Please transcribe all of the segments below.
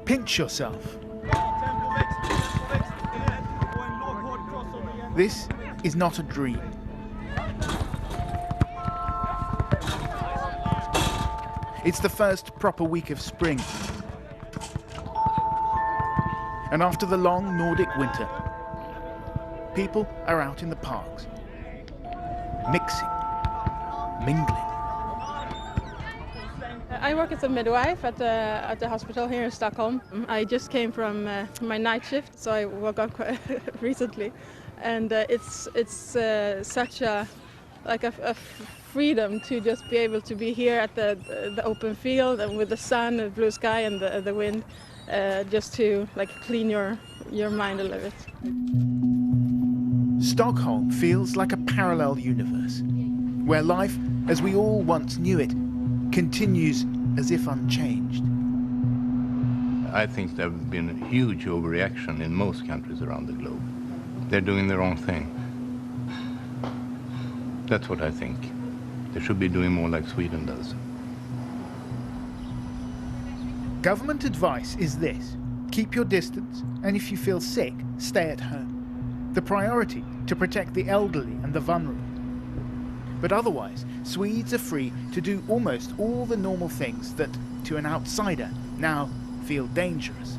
Pinch yourself. This is not a dream. It's the first proper week of spring. And after the long Nordic winter, people are out in the parks, mixing, mingling. I work as a midwife at the hospital here in Stockholm. I just came from my night shift, so I woke up quite recently, and it's such a freedom to just be able to be here at the open field and with the sun, the blue sky, and the wind, just to clean your mind a little bit. Stockholm feels like a parallel universe, where life, as we all once knew it, continues as if unchanged. I think there have been a huge overreaction in most countries around the globe. They're doing the wrong thing. That's what I think. They should be doing more like Sweden does. Government advice is this: keep your distance, and if you feel sick, stay at home. The priority, to protect the elderly and the vulnerable. But otherwise, Swedes are free to do almost all the normal things that, to an outsider, now feel dangerous.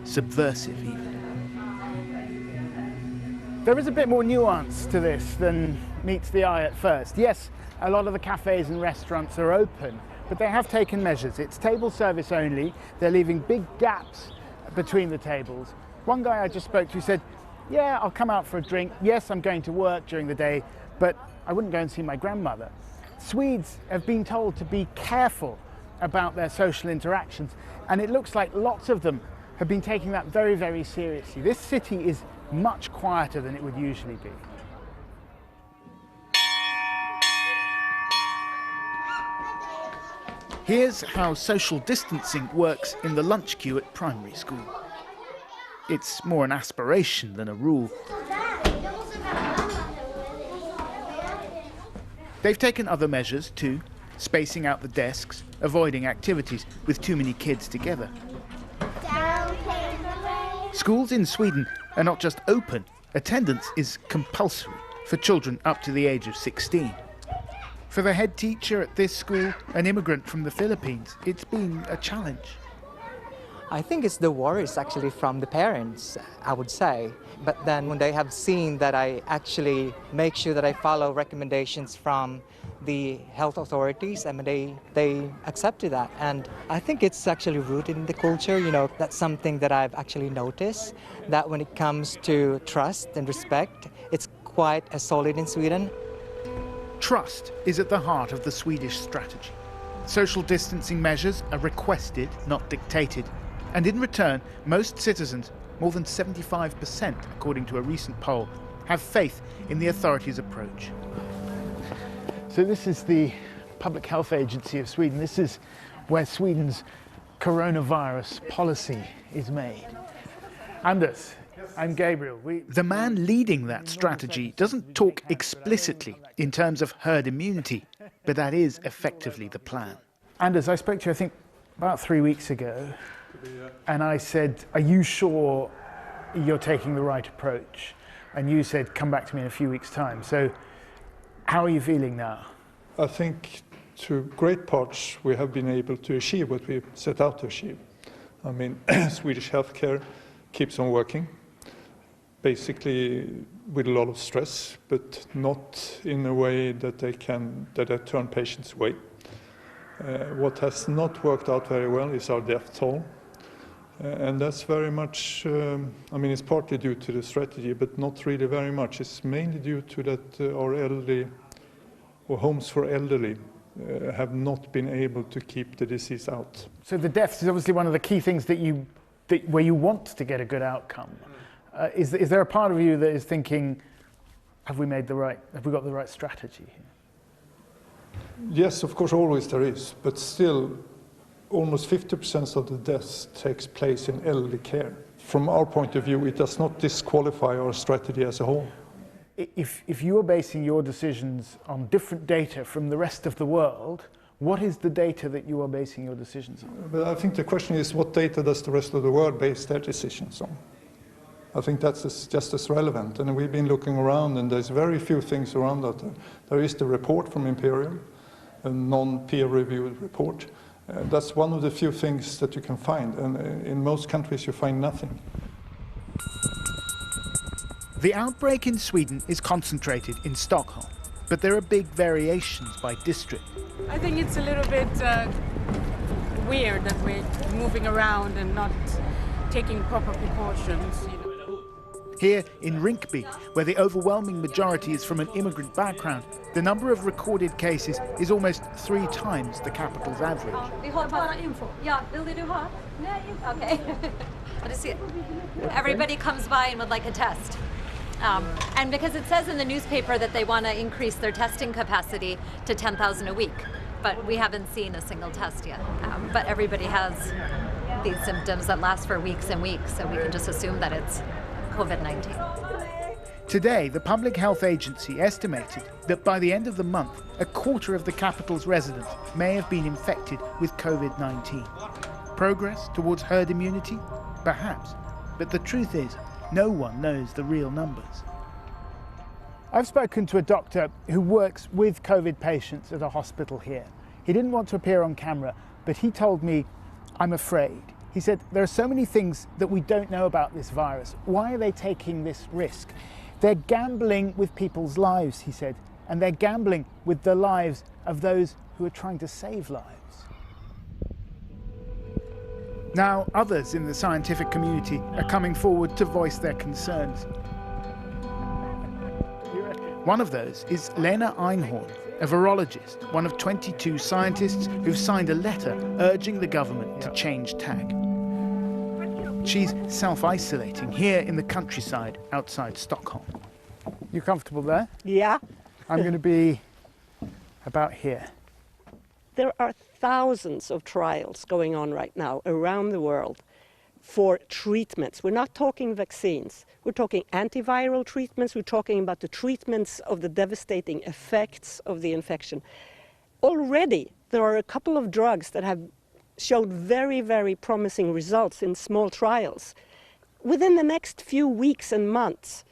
Subversive, even. There is a bit more nuance to this than meets the eye at first. Yes, a lot of the cafes and restaurants are open, but they have taken measures. It's table service only. They're leaving big gaps between the tables. One guy I just spoke to said, yeah, I'll come out for a drink. Yes, I'm going to work during the day, but I wouldn't go and see my grandmother. Swedes have been told to be careful about their social interactions, and it looks like lots of them have been taking that very, very seriously. This city is much quieter than it would usually be. Here's how social distancing works in the lunch queue at primary school. It's more an aspiration than a rule. They've taken other measures too, spacing out the desks, avoiding activities with too many kids together. Schools in Sweden are not just open, attendance is compulsory for children up to the age of 16. For the head teacher at this school, an immigrant from the Philippines, it's been a challenge. I think it's the worries actually from the parents, I would say. But then when they have seen that I actually make sure that I follow recommendations from the health authorities, I mean, they accepted that. And I think it's actually rooted in the culture, you know, that's something that I've actually noticed, that when it comes to trust and respect, it's quite solid in Sweden. Trust is at the heart of the Swedish strategy. Social distancing measures are requested, not dictated. And in return, most citizens, more than 75%, according to a recent poll, have faith in the authorities' approach. So this is the Public Health Agency of Sweden. This is where Sweden's coronavirus policy is made. Anders, I'm Gabriel. The man leading that strategy doesn't talk explicitly in terms of herd immunity, but that is effectively the plan. Anders, I spoke to you, I think, about 3 weeks ago. And I said, are you sure you're taking the right approach? And you said, come back to me in a few weeks' time. So how are you feeling now? I think to great parts we have been able to achieve what we set out to achieve. I mean, Swedish healthcare keeps on working, basically with a lot of stress, but not in a way that they turn patients away. What has not worked out very well is our death toll. And that's very much, I mean, it's partly due to the strategy, but not really very much. It's mainly due to that our elderly, or homes for elderly, have not been able to keep the disease out. So the deaths is obviously one of the key things where you want to get a good outcome. Is there a part of you that is thinking, have we got the right strategy here? Yes, of course, always there is, but still, almost 50% of the deaths takes place in elderly care. From our point of view, it does not disqualify our strategy as a whole. If you are basing your decisions on different data from the rest of the world, What is the data that you are basing your decisions on? But I think the question is, what data does the rest of the world base their decisions on? I think that's just as relevant. And we've been looking around, and there's very few things around that. There is the report from Imperial, a non-peer-reviewed report. That's one of the few things that you can find. And in most countries, you find nothing. The outbreak in Sweden is concentrated in Stockholm, but there are big variations by district. I think it's a little bit weird that we're moving around and not taking proper precautions. Here in Rinkeby, where the overwhelming majority is from an immigrant background, the number of recorded cases is almost 3 times the capital's average. Okay. Everybody comes by and would like a test. And because it says in the newspaper that they want to increase their testing capacity to 10,000 a week, but we haven't seen a single test yet. But everybody has these symptoms that last for weeks and weeks, so we can just assume that it's COVID-19. Today, the Public Health Agency estimated that by the end of the month, a quarter of the capital's residents may have been infected with COVID-19. Progress towards herd immunity? Perhaps. But the truth is, no one knows the real numbers. I've spoken to a doctor who works with COVID patients at a hospital here. He didn't want to appear on camera, but he told me, "I'm afraid." He said, "There are so many things that we don't know about this virus. Why are they taking this risk? They're gambling with people's lives," he said, "and they're gambling with the lives of those who are trying to save lives." Now, others in the scientific community are coming forward to voice their concerns. One of those is Lena Einhorn, a virologist, one of 22 scientists who've signed a letter urging the government to change tack. She's self-isolating here in the countryside outside Stockholm. You comfortable there? Yeah. I'm going to be about here. There are thousands of trials going on right now around the world for treatments. We're not talking vaccines. We're talking antiviral treatments. We're talking about the treatments of the devastating effects of the infection. Already, there are a couple of drugs that have showed very, very promising results in small trials. Within the next few weeks and months,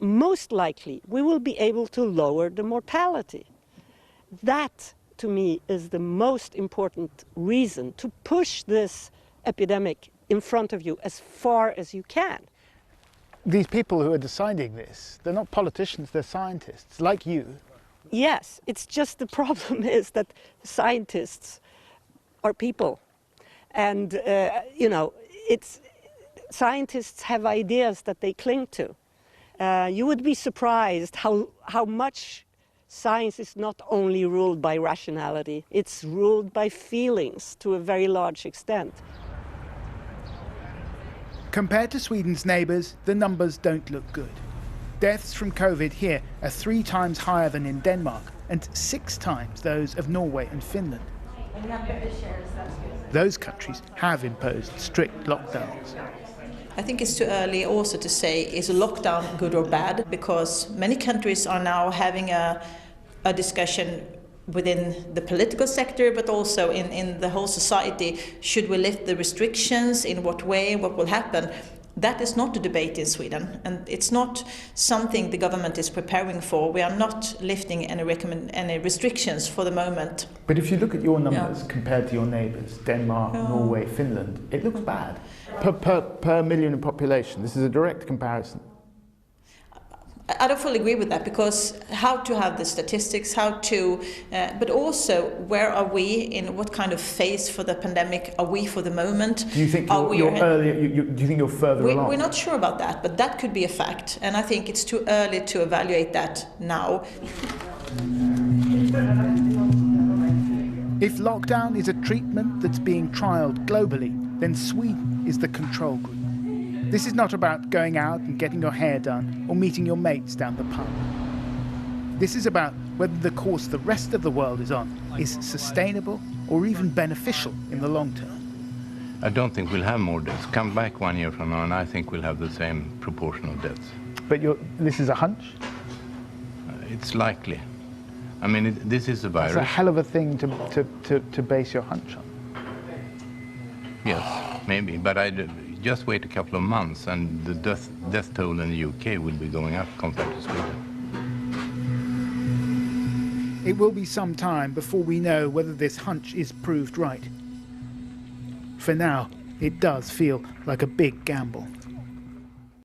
most likely, we will be able to lower the mortality. That, to me, is the most important reason to push this epidemic in front of you as far as you can. These people who are deciding this, they're not politicians, they're scientists, like you. Yes, it's just the problem is that scientists are people. And, scientists have ideas that they cling to. You would be surprised how much science is not only ruled by rationality, it's ruled by feelings to a very large extent. Compared to Sweden's neighbours, the numbers don't look good. Deaths from COVID here are 3 times higher than in Denmark and 6 times those of Norway and Finland. Those countries have imposed strict lockdowns. I think it's too early also to say is a lockdown good or bad, because many countries are now having a discussion within the political sector, but also in the whole society. Should we lift the restrictions? In what way? What will happen? That is not a debate in Sweden, and it's not something the government is preparing for. We are not lifting any restrictions for the moment. But if you look at your numbers compared to your neighbours, Denmark, Norway, Finland, it looks bad. Per million in population, this is a direct comparison. I don't fully agree with that, because how to have the statistics, but also where are we, in what kind of phase for the pandemic are we for the moment? Do you think you're earlier? Do you think you're further along? We're not sure about that, but that could be a fact, and I think it's too early to evaluate that now. If lockdown is a treatment that's being trialled globally, then Sweden is the control group. This is not about going out and getting your hair done or meeting your mates down the pub. This is about whether the course the rest of the world is on is sustainable or even beneficial in the long term. I don't think we'll have more deaths. Come back 1 year from now and I think we'll have the same proportion of deaths. But this is a hunch? It's likely. I mean, this is a virus. That's a hell of a thing to base your hunch on. Yes, maybe, but just wait a couple of months and the death toll in the UK will be going up compared to Sweden. It will be some time before we know whether this hunch is proved right. For now, it does feel like a big gamble.